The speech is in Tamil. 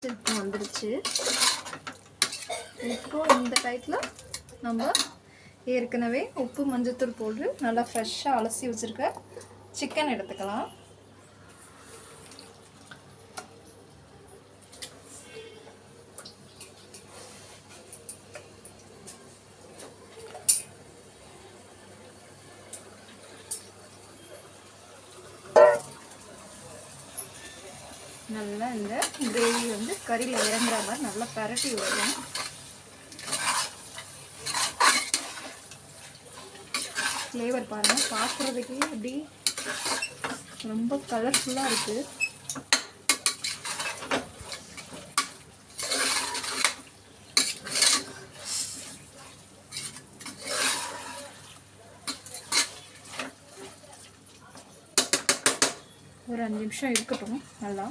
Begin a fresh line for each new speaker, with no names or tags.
வந்துருச்சு. இப்போ இந்த டைத்தில் நம்ம ஏற்கனவே உப்பு மஞ்சத்தூள் போட்டு நல்லா ஃப்ரெஷ்ஷாக அலசி வச்சுருக்க சிக்கன் எடுத்துக்கலாம். நல்லா இந்த கிரேவி வந்து கறியில் இறங்குற மாதிரி நல்லா பரட்டி வரும். ஃப்ளேவர் பாருங்கள், பார்க்குறதுக்கே அப்படி ரொம்ப கலர்ஃபுல்லாக இருக்குது. ஒரு 5 நிமிஷம் இருக்கட்டும் நல்லா.